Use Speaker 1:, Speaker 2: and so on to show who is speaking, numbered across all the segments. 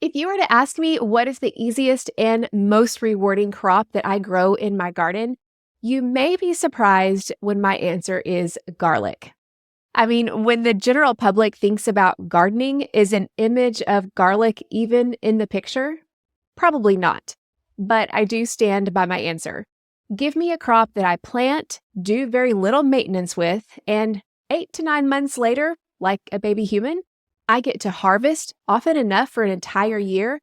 Speaker 1: If you were to ask me what is the easiest and most rewarding crop that I grow in my garden, you may be surprised when my answer is garlic. I mean, when the general public thinks about gardening, is an image of garlic even in the picture? Probably not. But I do stand by my answer. Give me a crop that I plant, do very little maintenance with, and 8 to 9 months later, like a baby human, I get to harvest, often enough for an entire year.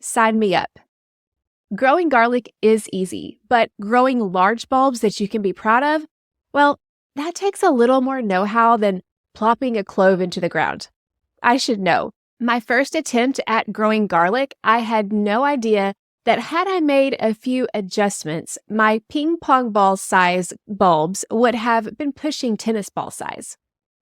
Speaker 1: Sign me up. Growing garlic is easy, but growing large bulbs that you can be proud of, well, that takes a little more know-how than plopping a clove into the ground. I should know. My first attempt at growing garlic, I had no idea that had I made a few adjustments, my ping pong ball size bulbs would have been pushing tennis ball size.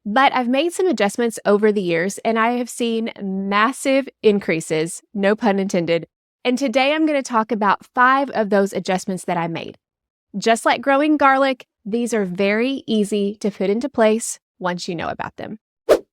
Speaker 1: But I've made some adjustments over the years and I have seen massive increases, no pun intended. And today I'm going to talk about 5 of those adjustments that I made. Just like growing garlic, these are very easy to put into place once you know about them.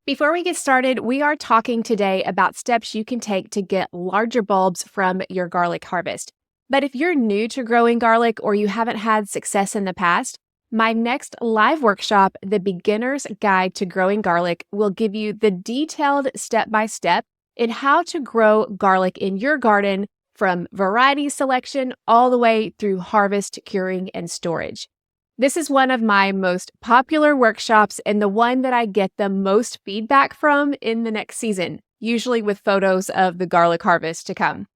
Speaker 1: Before we get started, we are talking today about steps you can take to get larger bulbs from your garlic harvest. But if you're new to growing garlic or you haven't had success in the past, my next live workshop, The Beginner's Guide to Growing Garlic, will give you the detailed step-by-step in how to grow garlic in your garden from variety selection all the way through harvest, curing, and storage. This is one of my most popular workshops and the one that I get the most feedback from in the next season, usually with photos of the garlic harvest to come.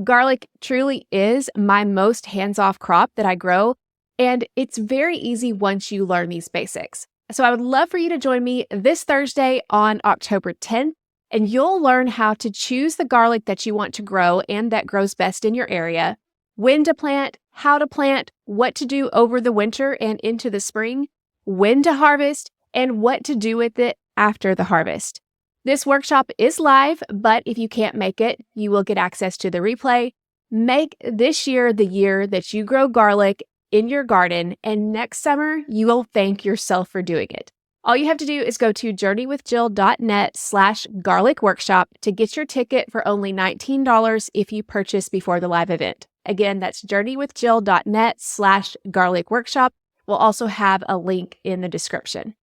Speaker 1: Garlic truly is my most hands-off crop that I grow, and it's very easy once you learn these basics. So I would love for you to join me this Thursday on October 10th, and you'll learn how to choose the garlic that you want to grow and that grows best in your area, when to plant, how to plant, what to do over the winter and into the spring, when to harvest, and what to do with it after the harvest. This workshop is live, but if you can't make it, you will get access to the replay. Make this year the year that you grow garlic in your garden, and next summer, you will thank yourself for doing it. All you have to do is go to journeywithjill.net/garlic workshop to get your ticket for only $19 if you purchase before the live event. Again, that's journeywithjill.net/garlic workshop. We'll also have a link in the description.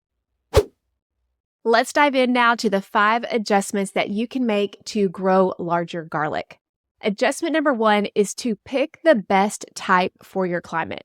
Speaker 1: Let's dive in now to the 5 adjustments that you can make to grow larger garlic. Adjustment number 1 is to pick the best type for your climate.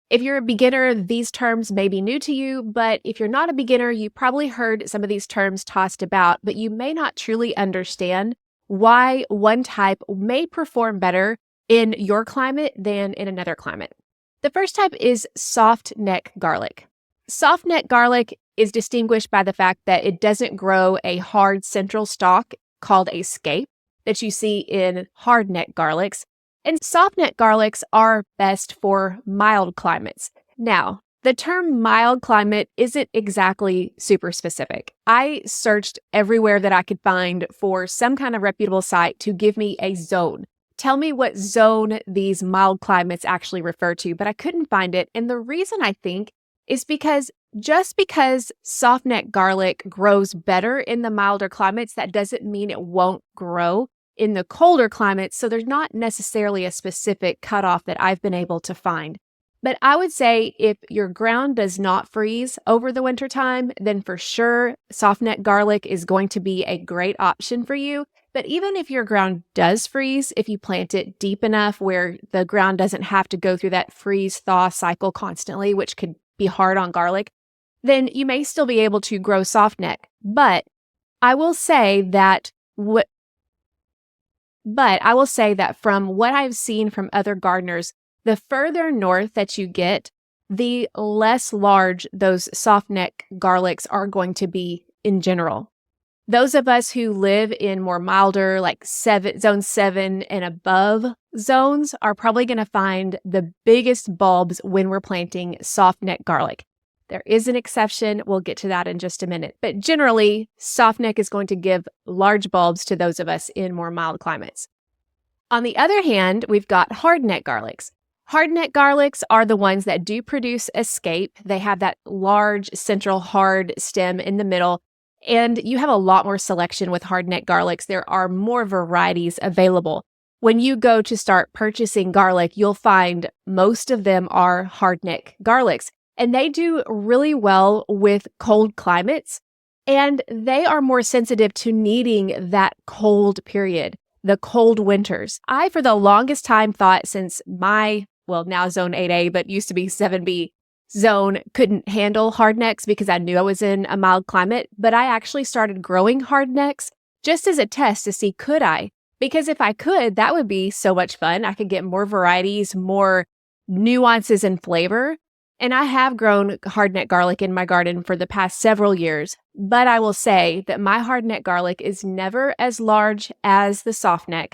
Speaker 1: If you're a beginner, these terms may be new to you, but if you're not a beginner, you probably heard some of these terms tossed about, but you may not truly understand why one type may perform better in your climate than in another climate. The first type is soft neck garlic. Soft neck garlic is distinguished by the fact that it doesn't grow a hard central stalk called a scape that you see in hard neck garlics. And soft neck garlics are best for mild climates. Now, the term mild climate isn't exactly super specific. I searched everywhere that I could find for some kind of reputable site to give me a zone. Tell me what zone these mild climates actually refer to, but I couldn't find it. And the reason I think is because just because soft neck garlic grows better in the milder climates, that doesn't mean it won't grow in the colder climates, so there's not necessarily a specific cutoff that I've been able to find. But I would say if your ground does not freeze over the winter time, then for sure soft neck garlic is going to be a great option for you. But even if your ground does freeze, if you plant it deep enough where the ground doesn't have to go through that freeze-thaw cycle constantly, which could be hard on garlic, then you may still be able to grow soft neck. But I will say that from what I've seen from other gardeners, the further north that you get, the less large those soft neck garlics are going to be in general. Those of us who live in more milder, like zone 7 and above zones are probably going to find the biggest bulbs when we're planting soft neck garlic. There is an exception. We'll get to that in just a minute. But generally, soft neck is going to give large bulbs to those of us in more mild climates. On the other hand, we've got hard neck garlics. Hard neck garlics are the ones that do produce a scape. They have that large central hard stem in the middle, And you have a lot more selection with hardneck garlics. There are more varieties available. When you go to start purchasing garlic, you'll find most of them are hardneck garlics, and they do really well with cold climates, and they are more sensitive to needing that cold period, the cold winters. I, for the longest time, thought since now zone 8A, but used to be 7B zone, couldn't handle hardnecks because I knew I was in a mild climate, but I actually started growing hardnecks just as a test to see could I? Because if I could, that would be so much fun. I could get more varieties, more nuances and flavor. And I have grown hardneck garlic in my garden for the past several years, but I will say that my hardneck garlic is never as large as the softneck.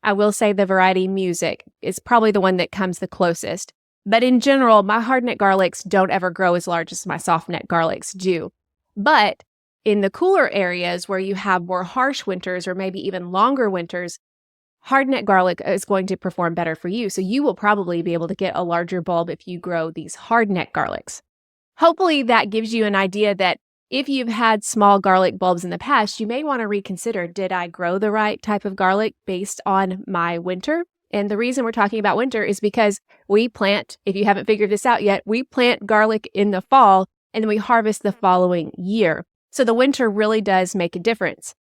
Speaker 1: I will say the variety Music is probably the one that comes the closest. But in general, my hardneck garlics don't ever grow as large as my softneck garlics do. But in the cooler areas where you have more harsh winters or maybe even longer winters, hardneck garlic is going to perform better for you. So you will probably be able to get a larger bulb if you grow these hardneck garlics. Hopefully that gives you an idea that if you've had small garlic bulbs in the past, you may want to reconsider, did I grow the right type of garlic based on my winter? And the reason we're talking about winter is because we plant, if you haven't figured this out yet, we plant garlic in the fall and then we harvest the following year. So the winter really does make a difference.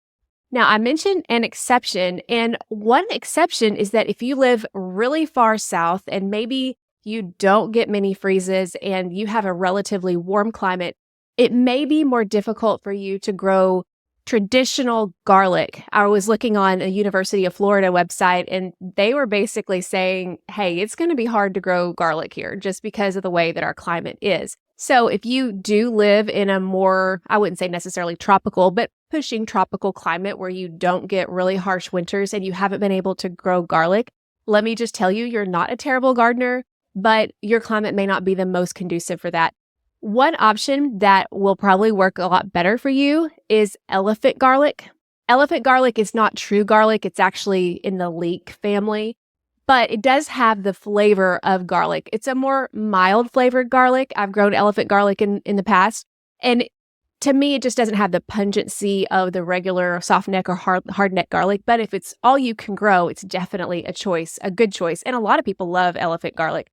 Speaker 1: Now, I mentioned an exception, and one exception is that if you live really far south and maybe you don't get many freezes and you have a relatively warm climate, it may be more difficult for you to grow traditional garlic. I was looking on a University of Florida website, and they were basically saying, hey, it's going to be hard to grow garlic here just because of the way that our climate is. So if you do live in a more, I wouldn't say necessarily tropical, but pushing tropical climate where you don't get really harsh winters and you haven't been able to grow garlic, let me just tell you, you're not a terrible gardener, but your climate may not be the most conducive for that. One option that will probably work a lot better for you is elephant garlic. Elephant garlic is not true garlic. It's actually in the leek family, but it does have the flavor of garlic. It's a more mild flavored garlic. I've grown elephant garlic in the past, and to me, it just doesn't have the pungency of the regular softneck or hardneck garlic. But if it's all you can grow, it's definitely a choice, a good choice. And a lot of people love elephant garlic.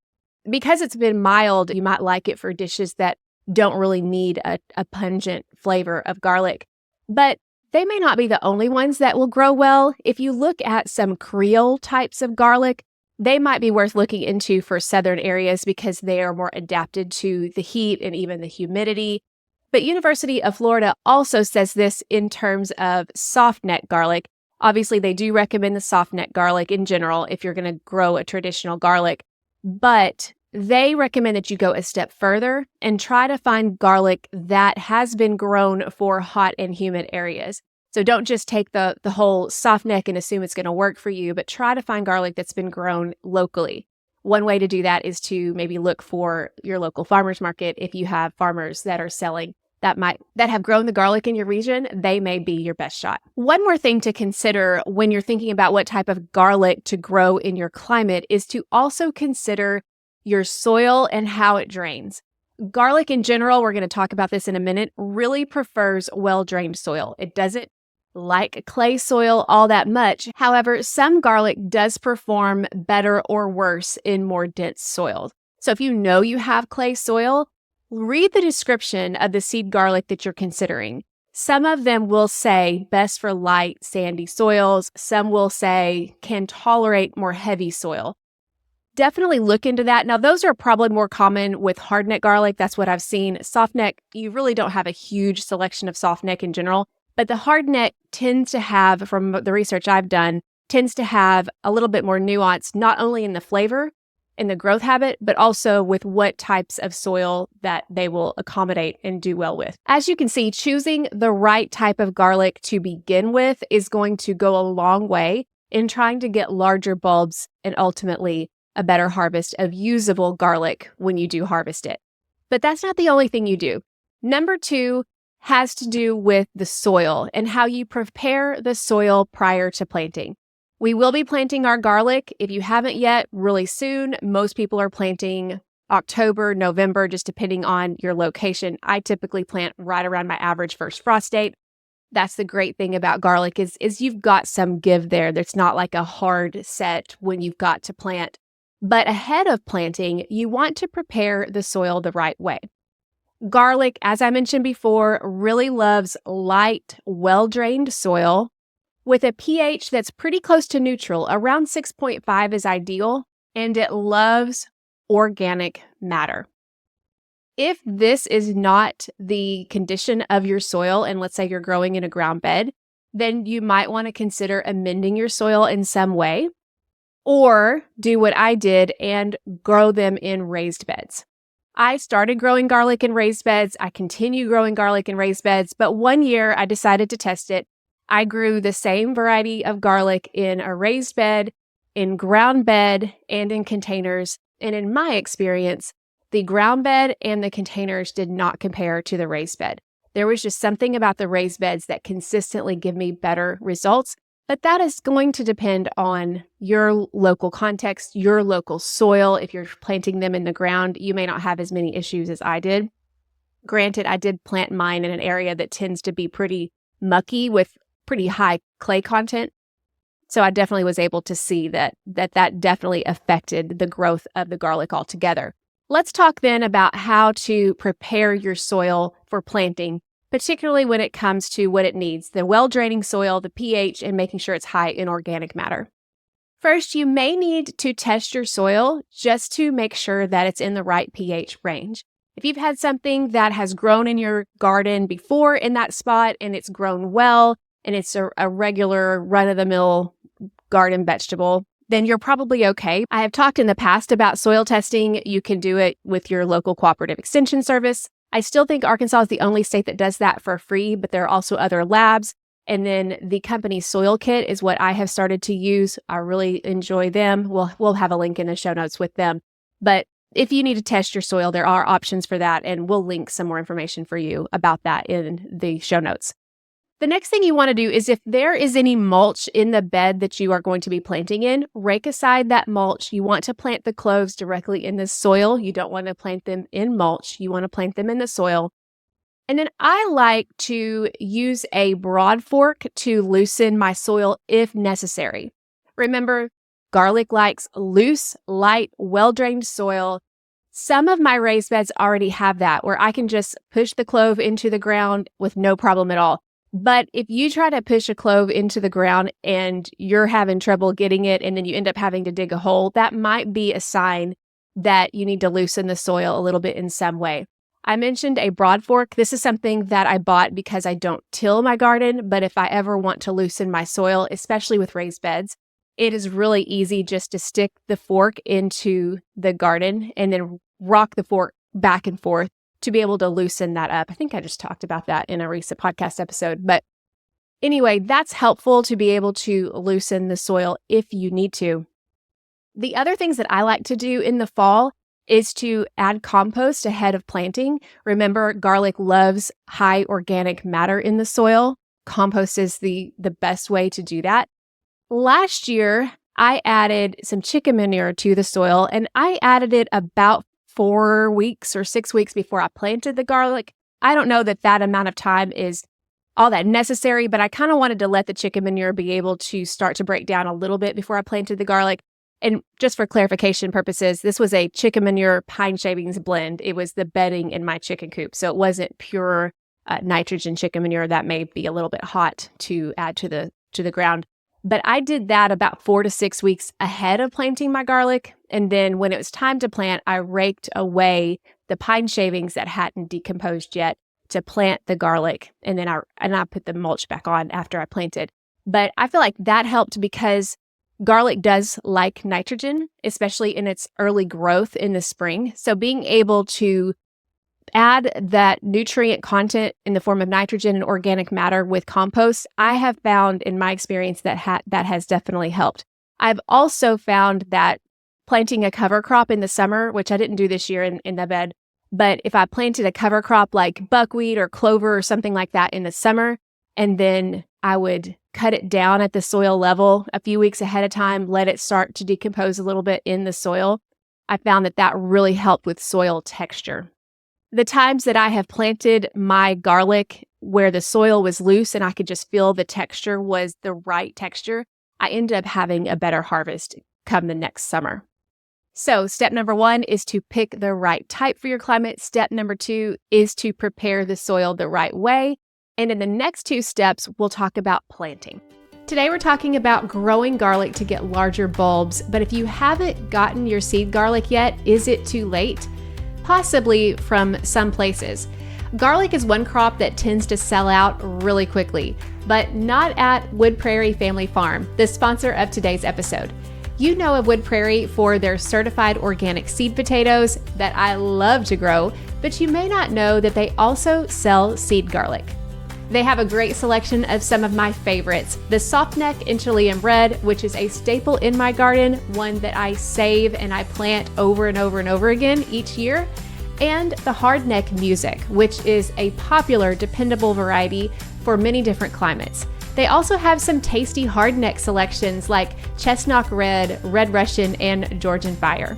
Speaker 1: Because it's been mild, you might like it for dishes that don't really need a pungent flavor of garlic. But they may not be the only ones that will grow well. If you look at some Creole types of garlic, they might be worth looking into for southern areas because they are more adapted to the heat and even the humidity. But University of Florida also says this in terms of softneck garlic. Obviously, they do recommend the softneck garlic in general if you're going to grow a traditional garlic. But they recommend that you go a step further and try to find garlic that has been grown for hot and humid areas. So don't just take the whole softneck and assume it's going to work for you, but try to find garlic that's been grown locally. One way to do that is to maybe look for your local farmers market. If you have farmers that are selling that have grown the garlic in your region, they may be your best shot. One more thing to consider when you're thinking about what type of garlic to grow in your climate is to also consider your soil and how it drains. Garlic in general, we're going to talk about this in a minute, really prefers well-drained soil. It doesn't like clay soil all that much. However, some garlic does perform better or worse in more dense soil. So if you know you have clay soil, read the description of the seed garlic that you're considering. Some of them will say best for light, sandy soils. Some will say can tolerate more heavy soil. Definitely look into that. Now, those are probably more common with hardneck garlic. That's what I've seen. Softneck, you really don't have a huge selection of softneck in general, but the hardneck tends to have, from the research I've done, tends to have a little bit more nuance, not only in the flavor, in the growth habit, but also with what types of soil that they will accommodate and do well with. As you can see, choosing the right type of garlic to begin with is going to go a long way in trying to get larger bulbs and ultimately a better harvest of usable garlic when you do harvest it. But that's not the only thing you do. Number 2 has to do with the soil and how you prepare the soil prior to planting. We will be planting our garlic. If you haven't yet, really soon. Most people are planting October, November, just depending on your location. I typically plant right around my average first frost date. That's the great thing about garlic is you've got some give there. There's not like a hard set when you've got to plant. But ahead of planting, you want to prepare the soil the right way. Garlic, as I mentioned before, really loves light, well-drained soil with a pH that's pretty close to neutral. Around 6.5 is ideal, and it loves organic matter. If this is not the condition of your soil, and let's say you're growing in a ground bed, then you might want to consider amending your soil in some way, or do what I did and grow them in raised beds. I started growing garlic in raised beds. I continue growing garlic in raised beds, but one year I decided to test it. I grew the same variety of garlic in a raised bed, in ground bed, and in containers. And in my experience, the ground bed and the containers did not compare to the raised bed. There was just something about the raised beds that consistently give me better results, but that is going to depend on your local context, your local soil. If you're planting them in the ground, you may not have as many issues as I did. Granted, I did plant mine in an area that tends to be pretty mucky with pretty high clay content. So I definitely was able to see that definitely affected the growth of the garlic altogether. Let's talk then about how to prepare your soil for planting, particularly when it comes to what it needs, the well-draining soil, the pH, and making sure it's high in organic matter. First, you may need to test your soil just to make sure that it's in the right pH range. If you've had something that has grown in your garden before in that spot and it's grown well and it's a regular run-of-the-mill garden vegetable, then you're probably okay. I have talked in the past about soil testing. You can do it with your local cooperative extension service. I still think Arkansas is the only state that does that for free, but there are also other labs. And then the company Soil Kit is what I have started to use. I really enjoy them. We'll have a link in the show notes with them. But if you need to test your soil, there are options for that, and we'll link some more information for you about that in the show notes. The next thing you want to do is if there is any mulch in the bed that you are going to be planting in, rake aside that mulch. You want to plant the cloves directly in the soil. You don't want to plant them in mulch. You want to plant them in the soil. And then I like to use a broad fork to loosen my soil if necessary. Remember, garlic likes loose, light, well-drained soil. Some of my raised beds already have that, where I can just push the clove into the ground with no problem at all. But if you try to push a clove into the ground and you're having trouble getting it and then you end up having to dig a hole, that might be a sign that you need to loosen the soil a little bit in some way. I mentioned a broad fork. This is something that I bought because I don't till my garden, but if I ever want to loosen my soil, especially with raised beds, it is really easy just to stick the fork into the garden and then rock the fork back and forth to be able to loosen that up. I think I just talked about that in a recent podcast episode. But anyway, that's helpful to be able to loosen the soil if you need to. The other things that I like to do in the fall is to add compost ahead of planting. Remember, garlic loves high organic matter in the soil. Compost is the best way to do that. Last year, I added some chicken manure to the soil, and I added it about 4 weeks or 6 weeks before I planted the garlic. I don't know that amount of time is all that necessary, but I kind of wanted to let the chicken manure be able to start to break down a little bit before I planted the garlic. And just for clarification purposes, this was a chicken manure pine shavings blend. It was the bedding in my chicken coop. So it wasn't pure nitrogen chicken manure. That may be a little bit hot to add to the ground. But I did that about 4 to 6 weeks ahead of planting my garlic. And then when it was time to plant, I raked away the pine shavings that hadn't decomposed yet to plant the garlic. And then I put the mulch back on after I planted. But I feel like that helped because garlic does like nitrogen, especially in its early growth in the spring. So being able to add that nutrient content in the form of nitrogen and organic matter with compost, I have found in my experience that has definitely helped. I've also found that planting a cover crop in the summer, which I didn't do this year in the bed, but if I planted a cover crop like buckwheat or clover or something like that in the summer, and then I would cut it down at the soil level a few weeks ahead of time, let it start to decompose a little bit in the soil, I found that really helped with soil texture. The times that I have planted my garlic where the soil was loose and I could just feel the texture was the right texture, I ended up having a better harvest come the next summer. So step number 1 is to pick the right type for your climate. Step number 2 is to prepare the soil the right way. And in the next 2 steps, we'll talk about planting. Today, we're talking about growing garlic to get larger bulbs. But if you haven't gotten your seed garlic yet, is it too late? Possibly from some places. Garlic is one crop that tends to sell out really quickly, but not at Wood Prairie Family Farm, the sponsor of today's episode. You know of Wood Prairie for their certified organic seed potatoes that I love to grow, but you may not know that they also sell seed garlic. They have a great selection of some of my favorites. The softneck and Chilean red, which is a staple in my garden, one that I save and I plant over and over and over again each year. And the hardneck music, which is a popular, dependable variety for many different climates. They also have some tasty hardneck selections like Chestnut Red, Red Russian, and Georgian Fire.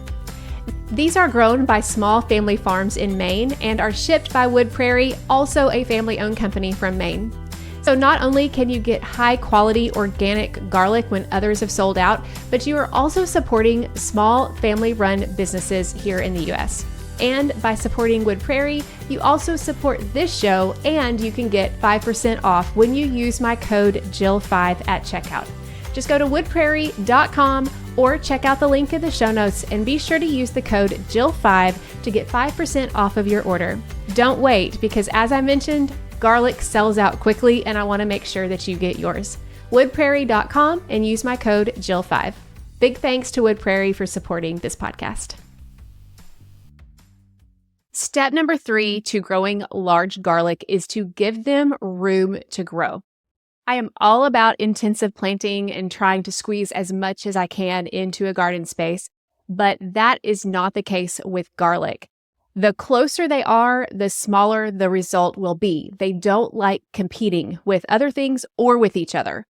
Speaker 1: These are grown by small family farms in Maine and are shipped by Wood Prairie, also a family-owned company from Maine. So not only can you get high-quality organic garlic when others have sold out, but you are also supporting small family-run businesses here in the U.S. And by supporting Wood Prairie, you also support this show, and you can get 5% off when you use my code Jill5 at checkout. Just go to woodprairie.com or check out the link in the show notes and be sure to use the code Jill5 to get 5% off of your order. Don't wait, because as I mentioned, garlic sells out quickly and I want to make sure that you get yours. woodprairie.com and use my code Jill5. Big thanks to Wood Prairie for supporting this podcast. Step number 3 to growing large garlic is to give them room to grow. I am all about intensive planting and trying to squeeze as much as I can into a garden space, but that is not the case with garlic. The closer they are, the smaller the result will be. They don't like competing with other things or with each other.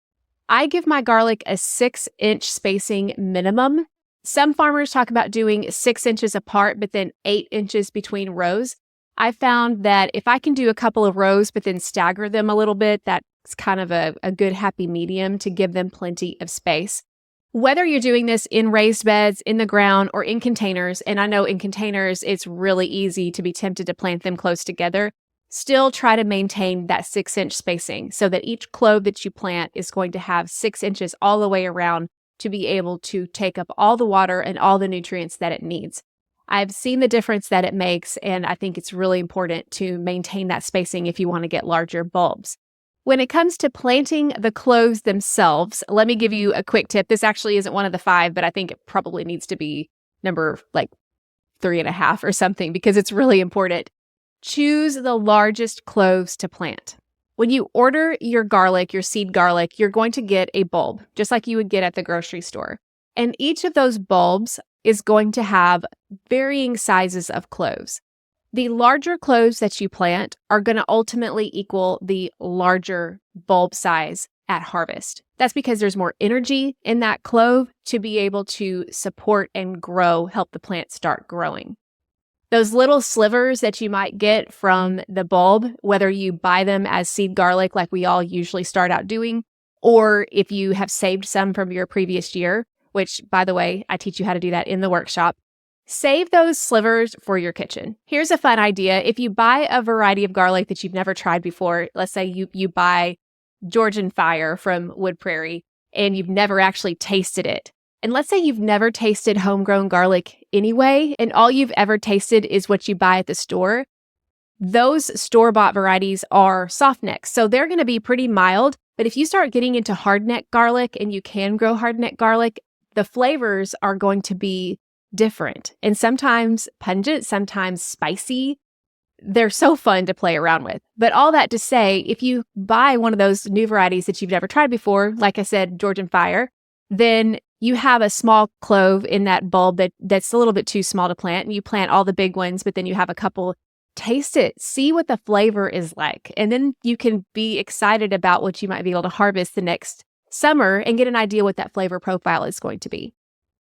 Speaker 1: I give my garlic a 6-inch spacing minimum. Some farmers talk about doing 6 inches apart, but then 8 inches between rows. I found that if I can do a couple of rows, but then stagger them a little bit, that's kind of a good happy medium to give them plenty of space. Whether you're doing this in raised beds, in the ground, or in containers, and I know in containers it's really easy to be tempted to plant them close together, still try to maintain that 6-inch spacing so that each clove that you plant is going to have 6 inches all the way around to be able to take up all the water and all the nutrients that it needs. I've seen the difference that it makes, and I think it's really important to maintain that spacing if you want to get larger bulbs. When it comes to planting the cloves themselves, let me give you a quick tip. This actually isn't one of the 5, but I think it probably needs to be number 3.5 or something because it's really important. Choose the largest cloves to plant. When you order your garlic, your seed garlic, you're going to get a bulb, just like you would get at the grocery store. And each of those bulbs is going to have varying sizes of cloves. The larger cloves that you plant are going to ultimately equal the larger bulb size at harvest. That's because there's more energy in that clove to be able to support and grow, help the plant start growing. Those little slivers that you might get from the bulb, whether you buy them as seed garlic like we all usually start out doing, or if you have saved some from your previous year, which, by the way, I teach you how to do that in the workshop, save those slivers for your kitchen. Here's a fun idea. If you buy a variety of garlic that you've never tried before, let's say you buy Georgian Fire from Wood Prairie and you've never actually tasted it. And let's say you've never tasted homegrown garlic anyway, and all you've ever tasted is what you buy at the store. Those store-bought varieties are softnecks, so they're going to be pretty mild. But if you start getting into hardneck garlic, and you can grow hardneck garlic, the flavors are going to be different and sometimes pungent, sometimes spicy. They're so fun to play around with. But all that to say, if you buy one of those new varieties that you've never tried before, like I said, Georgian Fire, then you have a small clove in that bulb that's a little bit too small to plant, and you plant all the big ones, but then you have a couple. Taste it, see what the flavor is like, and then you can be excited about what you might be able to harvest the next summer and get an idea what that flavor profile is going to be.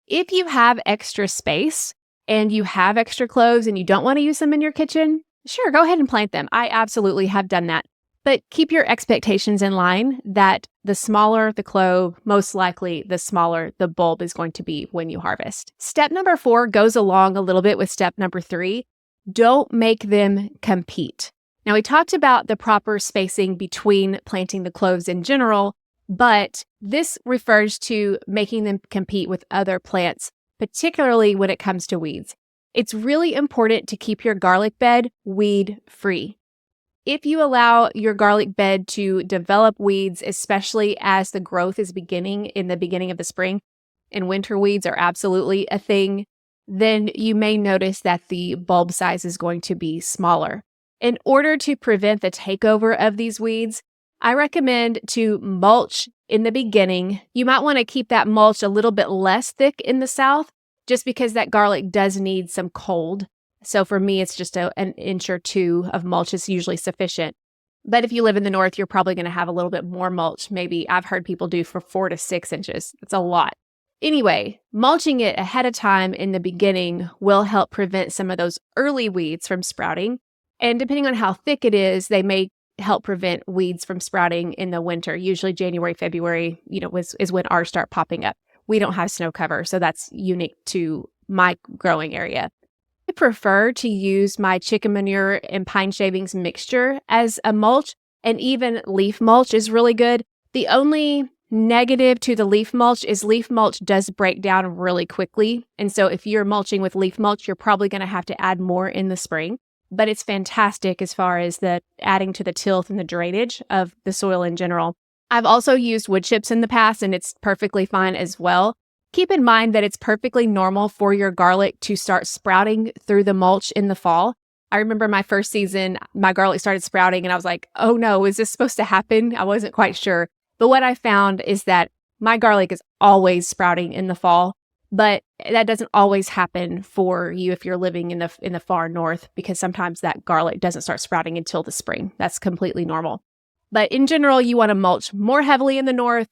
Speaker 1: If you have extra space and you have extra cloves and you don't want to use them in your kitchen, sure, go ahead and plant them. I absolutely have done that. But keep your expectations in line that the smaller the clove, most likely the smaller the bulb is going to be when you harvest. Step number 4 goes along a little bit with step number 3. Don't make them compete. Now, we talked about the proper spacing between planting the cloves in general, but this refers to making them compete with other plants, particularly when it comes to weeds. It's really important to keep your garlic bed weed-free. If you allow your garlic bed to develop weeds, especially as the growth is beginning in the beginning of the spring, and winter weeds are absolutely a thing, then you may notice that the bulb size is going to be smaller. In order to prevent the takeover of these weeds, I recommend to mulch in the beginning. You might want to keep that mulch a little bit less thick in the south, just because that garlic does need some cold. So for me, it's just an inch or 2 of mulch is usually sufficient. But if you live in the north, you're probably going to have a little bit more mulch. Maybe I've heard people do for 4 to 6 inches. It's a lot. Anyway, mulching it ahead of time in the beginning will help prevent some of those early weeds from sprouting. And depending on how thick it is, they may help prevent weeds from sprouting in the winter. Usually January, February, is when ours start popping up. We don't have snow cover, so that's unique to my growing area. I prefer to use my chicken manure and pine shavings mixture as a mulch, and even leaf mulch is really good. The only negative to the leaf mulch is leaf mulch does break down really quickly. And so if you're mulching with leaf mulch, you're probably going to have to add more in the spring. But it's fantastic as far as the adding to the tilth and the drainage of the soil in general. I've also used wood chips in the past, and it's perfectly fine as well. Keep in mind that it's perfectly normal for your garlic to start sprouting through the mulch in the fall. I remember my first season, my garlic started sprouting and I was like, oh no, is this supposed to happen? I wasn't quite sure. But what I found is that my garlic is always sprouting in the fall, but that doesn't always happen for you if you're living in the far north, because sometimes that garlic doesn't start sprouting until the spring. That's completely normal. But in general, you want to mulch more heavily in the north,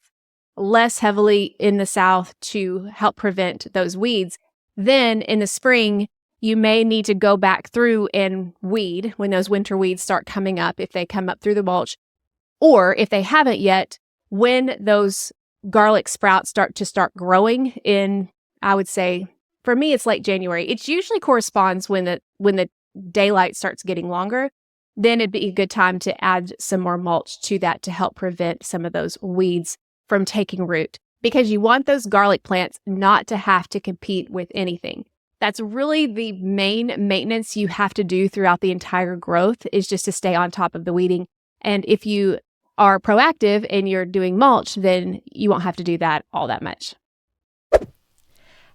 Speaker 1: less heavily in the south to help prevent those weeds. Then in the spring, you may need to go back through and weed when those winter weeds start coming up, if they come up through the mulch, or if they haven't yet, when those garlic sprouts start growing in, I would say, for me, it's late January. It usually corresponds when the daylight starts getting longer. Then it'd be a good time to add some more mulch to that to help prevent some of those weeds from taking root, because you want those garlic plants not to have to compete with anything. That's really the main maintenance you have to do throughout the entire growth, is just to stay on top of the weeding. And if you are proactive and you're doing mulch, then you won't have to do that all that much.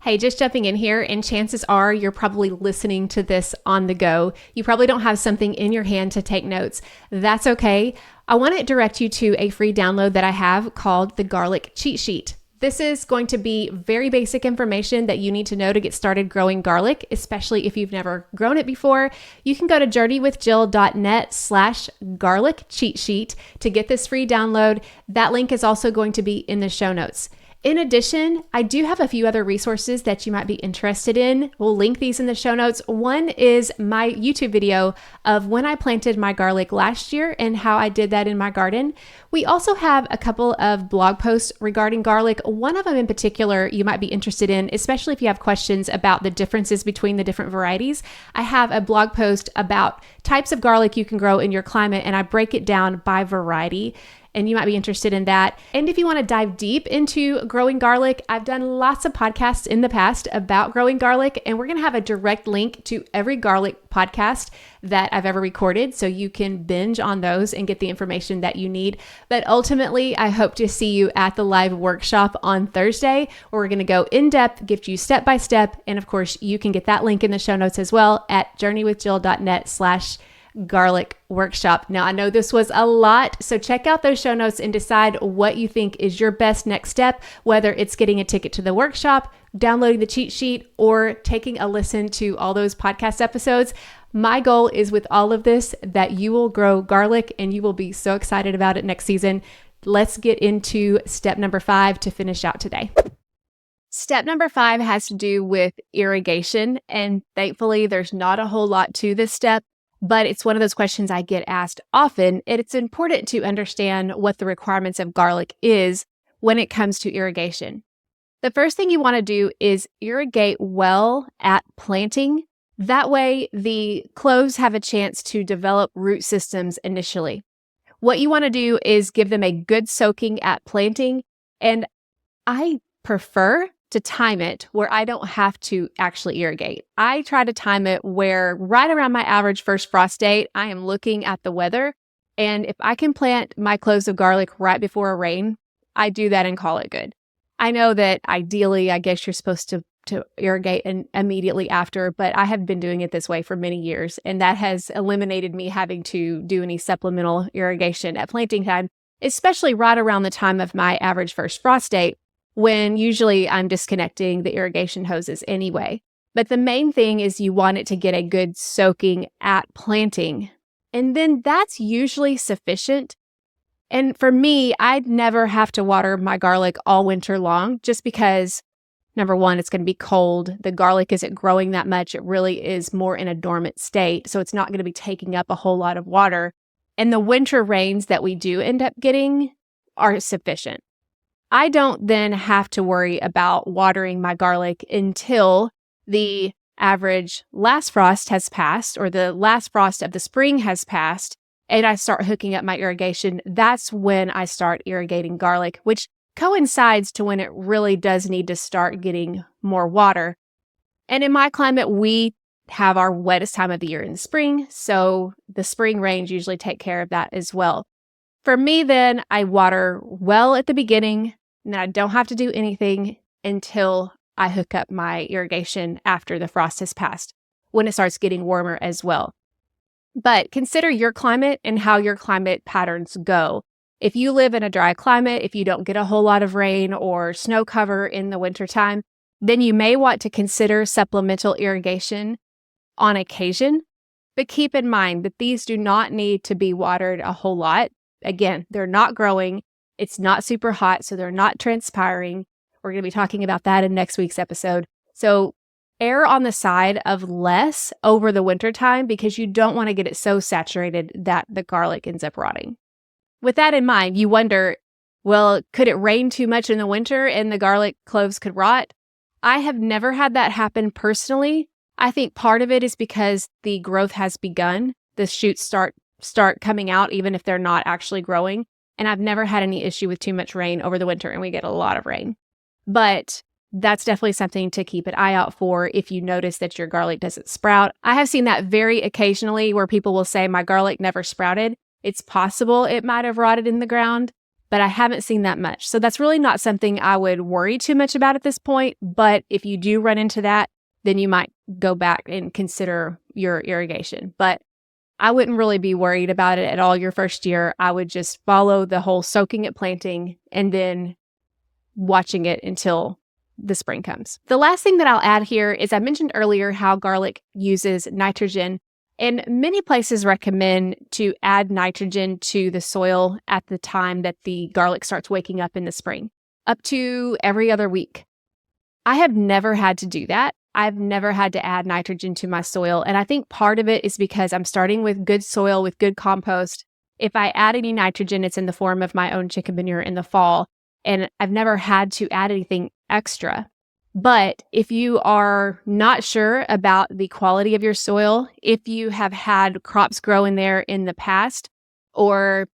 Speaker 1: Hey, just jumping in here, and chances are you're probably listening to this on the go. You probably don't have something in your hand to take notes. That's okay. I want to direct you to a free download that I have called the Garlic Cheat Sheet. This is going to be very basic information that you need to know to get started growing garlic, especially if you've never grown it before. You can go to journeywithjill.net/garlic cheat sheet to get this free download. That link is also going to be in the show notes. In addition, I do have a few other resources that you might be interested in. We'll link these in the show notes. One is my YouTube video of when I planted my garlic last year and how I did that in my garden. We also have a couple of blog posts regarding garlic. One of them in particular you might be interested in, especially if you have questions about the differences between the different varieties. I have a blog post about types of garlic you can grow in your climate, and I break it down by variety. And you might be interested in that. And if you want to dive deep into growing garlic, I've done lots of podcasts in the past about growing garlic, and we're going to have a direct link to every garlic podcast that I've ever recorded, so you can binge on those and get the information that you need. But ultimately, I hope to see you at the live workshop on Thursday, where we're going to go in depth, give you step by step. And of course, you can get that link in the show notes as well at journeywithjill.net/garlic workshop. Now, I know this was a lot, so check out those show notes and decide what you think is your best next step, whether it's getting a ticket to the workshop, downloading the cheat sheet, or taking a listen to all those podcast episodes. My goal is with all of this that you will grow garlic and you will be so excited about it next season. Let's get into step number 5 to finish out today. Step number 5 has to do with irrigation, and thankfully there's not a whole lot to this step. but it's one of those questions I get asked often. And it's important to understand what the requirements of garlic is when it comes to irrigation. The first thing you want to do is irrigate well at planting. That way, the cloves have a chance to develop root systems initially. What you want to do is give them a good soaking at planting, and I prefer to time it where I don't have to actually irrigate. I try to time it where right around my average first frost date, I am looking at the weather, and if I can plant my cloves of garlic right before a rain, I do that and call it good. I know that ideally, I guess you're supposed to irrigate immediately after, but I have been doing it this way for many years, and that has eliminated me having to do any supplemental irrigation at planting time, especially right around the time of my average first frost date, when usually I'm disconnecting the irrigation hoses anyway. But the main thing is you want it to get a good soaking at planting, and then that's usually sufficient. And for me, I'd never have to water my garlic all winter long just because, number one, it's going to be cold. The garlic isn't growing that much. It really is more in a dormant state. So it's not going to be taking up a whole lot of water. And the winter rains that we do end up getting are sufficient. I don't then have to worry about watering my garlic until the average last frost has passed or the last frost of the spring has passed, and I start hooking up my irrigation. That's when I start irrigating garlic, which coincides to when it really does need to start getting more water. And in my climate, we have our wettest time of the year in the spring, so the spring rains usually take care of that as well. For me, then, I water well at the beginning, and I don't have to do anything until I hook up my irrigation after the frost has passed, when it starts getting warmer as well. But consider your climate and how your climate patterns go. If you live in a dry climate, if you don't get a whole lot of rain or snow cover in the wintertime, then you may want to consider supplemental irrigation on occasion. But keep in mind that these do not need to be watered a whole lot. Again, they're not growing. It's not super hot, so they're not transpiring. We're going to be talking about that in next week's episode. So err on the side of less over the wintertime because you don't want to get it so saturated that the garlic ends up rotting. With that in mind, you wonder, well, could it rain too much in the winter and the garlic cloves could rot? I have never had that happen personally. I think part of it is because the growth has begun. The shoots start coming out even if they're not actually growing. And I've never had any issue with too much rain over the winter, and we get a lot of rain. But that's definitely something to keep an eye out for if you notice that your garlic doesn't sprout. I have seen that very occasionally where people will say, my garlic never sprouted. It's possible it might have rotted in the ground, but I haven't seen that much. So that's really not something I would worry too much about at this point. But if you do run into that, then you might go back and consider your irrigation. But I wouldn't really be worried about it at all your first year. I would just follow the whole soaking at planting and then watching it until the spring comes. The last thing that I'll add here is I mentioned earlier how garlic uses nitrogen, and many places recommend to add nitrogen to the soil at the time that the garlic starts waking up in the spring, up to every other week. I have never had to do that. I've never had to add nitrogen to my soil, and I think part of it is because I'm starting with good soil, with good compost. If I add any nitrogen, it's in the form of my own chicken manure in the fall, and I've never had to add anything extra. But if you are not sure about the quality of your soil, if you have had crops grow in there in the past, or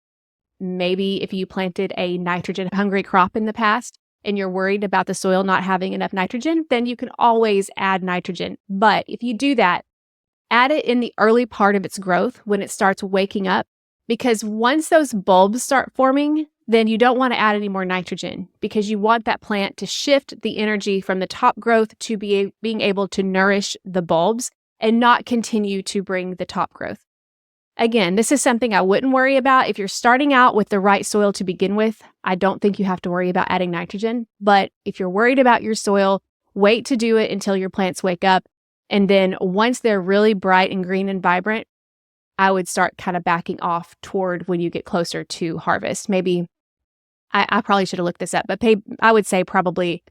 Speaker 1: maybe if you planted a nitrogen-hungry crop in the past and you're worried about the soil not having enough nitrogen, then you can always add nitrogen. But if you do that, add it in the early part of its growth when it starts waking up, because once those bulbs start forming, then you don't want to add any more nitrogen because you want that plant to shift the energy from the top growth to being able to nourish the bulbs and not continue to bring the top growth. Again, this is something I wouldn't worry about. If you're starting out with the right soil to begin with, I don't think you have to worry about adding nitrogen. But if you're worried about your soil, wait to do it until your plants wake up. And then once they're really bright and green and vibrant, I would start kind of backing off toward when you get closer to harvest. Maybe, I probably should have looked this up, but I would say probably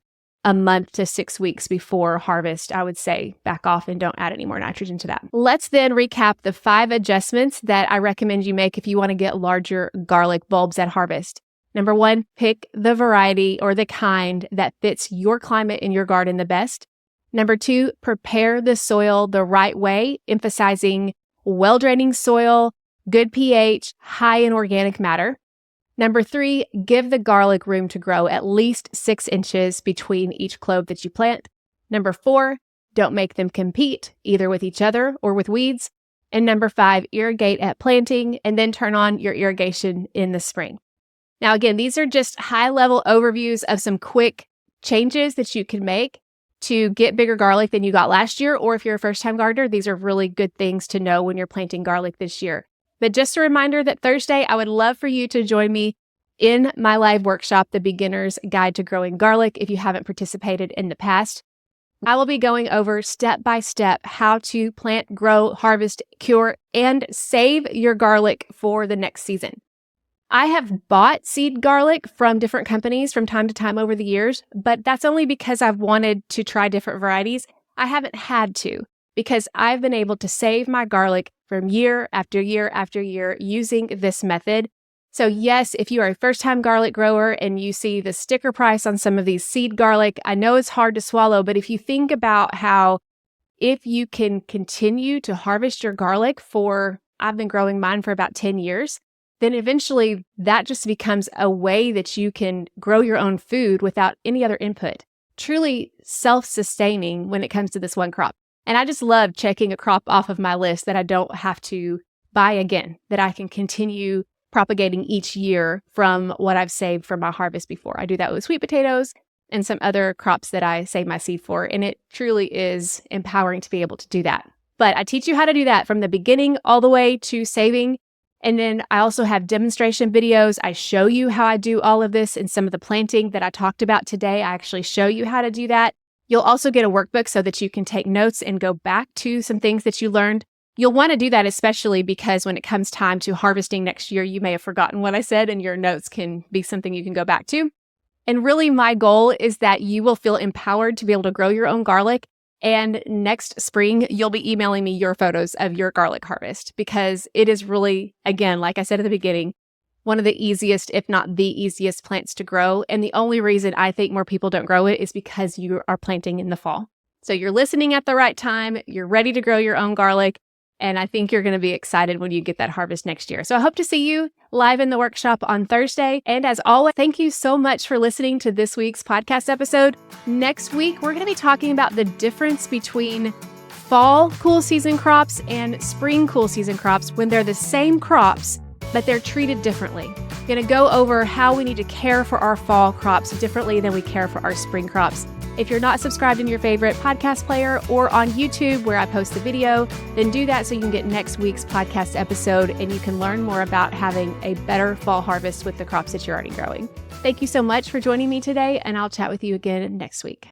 Speaker 1: a month to 6 weeks before harvest, I would say back off and don't add any more nitrogen to that. Let's then recap the 5 adjustments that I recommend you make if you want to get larger garlic bulbs at harvest. Number 1, pick the variety or the kind that fits your climate in your garden the best. Number 2, prepare the soil the right way, emphasizing well-draining soil, good pH, high in organic matter. Number 3, give the garlic room to grow at least 6 inches between each clove that you plant. Number 4, don't make them compete either with each other or with weeds. And number 5, irrigate at planting and then turn on your irrigation in the spring. Now, again, these are just high-level overviews of some quick changes that you can make to get bigger garlic than you got last year. Or if you're a first-time gardener, these are really good things to know when you're planting garlic this year. But just a reminder that Thursday, I would love for you to join me in my live workshop, The Beginner's Guide to Growing Garlic, if you haven't participated in the past. I will be going over step by step how to plant, grow, harvest, cure, and save your garlic for the next season. I have bought seed garlic from different companies from time to time over the years, but that's only because I've wanted to try different varieties. I haven't had to, because I've been able to save my garlic from year after year after year using this method. So yes, if you are a first-time garlic grower and you see the sticker price on some of these seed garlic, I know it's hard to swallow, but if you think about how if you can continue to harvest your garlic I've been growing mine for about 10 years, then eventually that just becomes a way that you can grow your own food without any other input. Truly self-sustaining when it comes to this one crop. And I just love checking a crop off of my list that I don't have to buy again, that I can continue propagating each year from what I've saved from my harvest before. I do that with sweet potatoes and some other crops that I save my seed for. And it truly is empowering to be able to do that. But I teach you how to do that from the beginning all the way to saving. And then I also have demonstration videos. I show you how I do all of this, and some of the planting that I talked about today, I actually show you how to do that. You'll also get a workbook so that you can take notes and go back to some things that you learned. You'll want to do that especially because when it comes time to harvesting next year, you may have forgotten what I said and your notes can be something you can go back to. And really my goal is that you will feel empowered to be able to grow your own garlic. And next spring, you'll be emailing me your photos of your garlic harvest because it is really, again, like I said at the beginning, one of the easiest, if not the easiest plants to grow. And the only reason I think more people don't grow it is because you are planting in the fall. So you're listening at the right time. You're ready to grow your own garlic. And I think you're going to be excited when you get that harvest next year. So I hope to see you live in the workshop on Thursday. And as always, thank you so much for listening to this week's podcast episode. Next week, we're going to be talking about the difference between fall cool season crops and spring cool season crops when they're the same crops, but they're treated differently. We're going to go over how we need to care for our fall crops differently than we care for our spring crops. If you're not subscribed in your favorite podcast player or on YouTube where I post the video, then do that so you can get next week's podcast episode and you can learn more about having a better fall harvest with the crops that you're already growing. Thank you so much for joining me today, and I'll chat with you again next week.